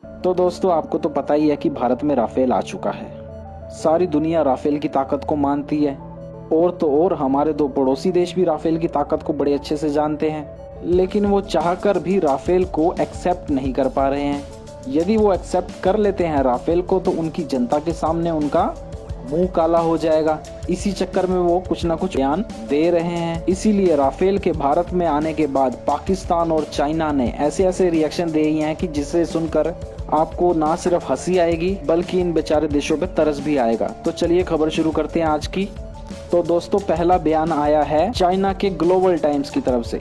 तो दोस्तों आपको तो पता ही है कि भारत में राफेल आ चुका है। सारी दुनिया राफेल की ताकत को मानती है और तो और हमारे दो पड़ोसी देश भी राफेल की ताकत को बड़े अच्छे से जानते हैं, लेकिन वो चाहकर भी राफेल को एक्सेप्ट नहीं कर पा रहे हैं। यदि वो एक्सेप्ट कर लेते हैं राफेल को तो उनकी जनता के सामने उनका मुंह काला हो जाएगा। इसी चक्कर में वो कुछ ना कुछ बयान दे रहे हैं। इसीलिए राफेल के भारत में आने के बाद पाकिस्तान और चाइना ने ऐसे ऐसे रिएक्शन दिए हैं कि जिसे सुनकर आपको ना सिर्फ हंसी आएगी बल्कि इन बेचारे देशों पे तरस भी आएगा। तो चलिए खबर शुरू करते हैं आज की। तो दोस्तों पहला बयान आया है चाइना के ग्लोबल टाइम्स की तरफ से,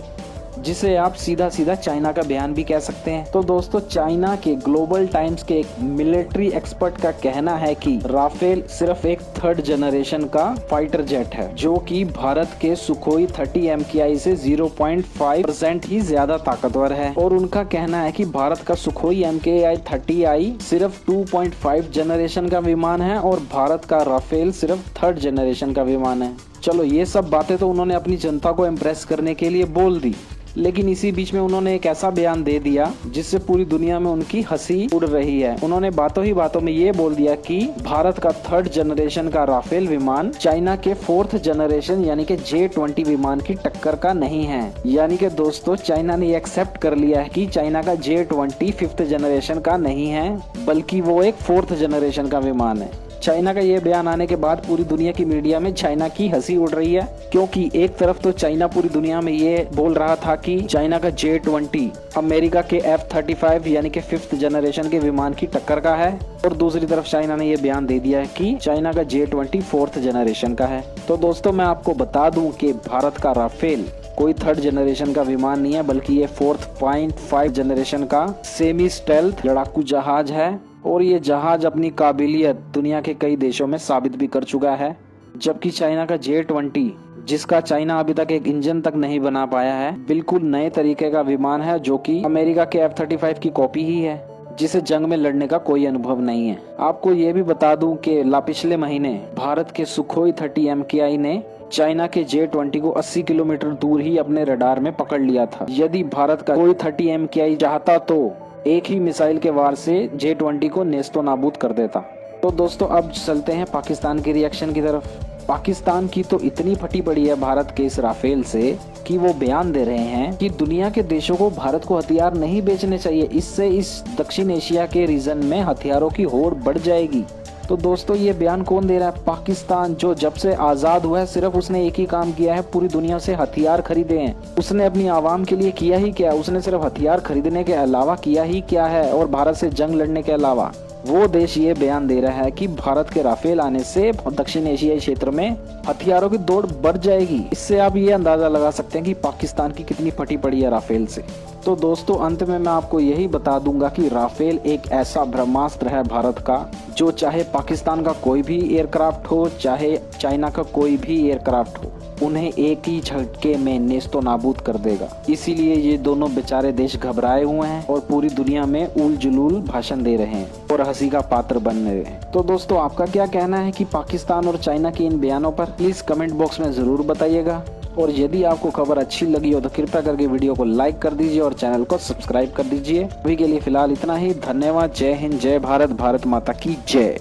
जिसे आप सीधा सीधा चाइना का बयान भी कह सकते हैं। तो दोस्तों चाइना के ग्लोबल टाइम्स के एक मिलिट्री एक्सपर्ट का कहना है कि राफेल सिर्फ एक थर्ड जनरेशन का फाइटर जेट है जो कि भारत के सुखोई 30 MKI से 0.5% ही ज्यादा ताकतवर है। और उनका कहना है कि भारत का सुखोई MKI 30I सिर्फ 2.5 जनरेशन का विमान है और भारत का राफेल सिर्फ थर्ड जनरेशन का विमान है। चलो ये सब बातें तो उन्होंने अपनी जनता को इम्प्रेस करने के लिए बोल दी, लेकिन इसी बीच में उन्होंने एक ऐसा बयान दे दिया जिससे पूरी दुनिया में उनकी हंसी उड़ रही है। उन्होंने बातों ही बातों में ये बोल दिया कि भारत का थर्ड जनरेशन का राफेल विमान चाइना के फोर्थ जनरेशन यानी कि J-20 विमान की टक्कर का नहीं है। यानी कि दोस्तों चाइना ने एक्सेप्ट कर लिया है कि चाइना का J-20 फिफ्थ जनरेशन का नहीं है बल्कि वो एक फोर्थ जनरेशन का विमान है। चाइना का ये बयान आने के बाद पूरी दुनिया की मीडिया में चाइना की हंसी उड़ रही है, क्योंकि एक तरफ तो चाइना पूरी दुनिया में ये बोल रहा था कि चाइना का J-20 अमेरिका के F-35 यानी कि फिफ्थ जनरेशन के विमान की टक्कर का है, और दूसरी तरफ चाइना ने ये बयान दे दिया है कि चाइना का J-20 फोर्थ जनरेशन का है। तो दोस्तों मैं आपको बता दूं कि भारत का राफेल कोई थर्ड जनरेशन का विमान नहीं है बल्कि ये 4.5 जनरेशन का सेमी स्टेल्थ लड़ाकू जहाज है, और ये जहाज अपनी काबिलियत दुनिया के कई देशों में साबित भी कर चुका है। जबकि चाइना का J-20 जिसका चाइना अभी तक एक इंजन तक नहीं बना पाया है, बिल्कुल नए तरीके का विमान है जो कि अमेरिका के F-35 की कॉपी ही है, जिसे जंग में लड़ने का कोई अनुभव नहीं है। आपको ये भी बता दूं कि पिछले महीने भारत के सुखोई 30 MKI ने चाइना के J-20 को 80 किलोमीटर दूर ही अपने रडार में पकड़ लिया था। यदि भारत का कोई 30 MKI चाहता तो एक ही मिसाइल के वार से J-20 को नेस्तो नाबूद कर देता। तो दोस्तों अब चलते हैं पाकिस्तान के रिएक्शन की तरफ। पाकिस्तान की तो इतनी फटी पड़ी है भारत के इस राफेल से कि वो बयान दे रहे हैं कि दुनिया के देशों को भारत को हथियार नहीं बेचने चाहिए, इससे इस दक्षिण एशिया के रीजन में हथियारों की होड़ बढ़ जाएगी। तो दोस्तों ये बयान कौन दे रहा है? पाकिस्तान, जो जब से आजाद हुआ है सिर्फ उसने एक ही काम किया है, पूरी दुनिया से हथियार खरीदे हैं। उसने अपनी आवाम के लिए किया ही क्या? उसने सिर्फ हथियार खरीदने के अलावा किया ही क्या है? और भारत से जंग लड़ने के अलावा वो देश ये बयान दे रहा है कि भारत के राफेल आने से दक्षिण एशियाई क्षेत्र में हथियारों की दौड़ बढ़ जाएगी। इससे आप ये अंदाजा लगा सकते हैं कि पाकिस्तान की कितनी फटी पड़ी है राफेल से। तो दोस्तों अंत में मैं आपको यही बता दूंगा कि राफेल एक ऐसा ब्रह्मास्त्र है भारत का, जो चाहे पाकिस्तान का कोई भी एयरक्राफ्ट हो, चाहे चाइना का कोई भी एयरक्राफ्ट हो, उन्हें एक ही झटके में नेस्तो नाबूद कर देगा। इसीलिए ये दोनों बेचारे देश घबराए हुए हैं और पूरी दुनिया में उल जुलूल भाषण दे रहे हैं और हंसी का पात्र बन रहे हैं। तो दोस्तों आपका क्या कहना है कि पाकिस्तान और चाइना के इन बयानों पर? प्लीज कमेंट बॉक्स में जरूर बताइएगा। और यदि आपको खबर अच्छी लगी हो तो कृपया करके वीडियो को लाइक कर दीजिए और चैनल को सब्सक्राइब कर दीजिए। अभी के लिए फिलहाल इतना ही। धन्यवाद। जय हिंद, जय भारत, भारत माता की जय।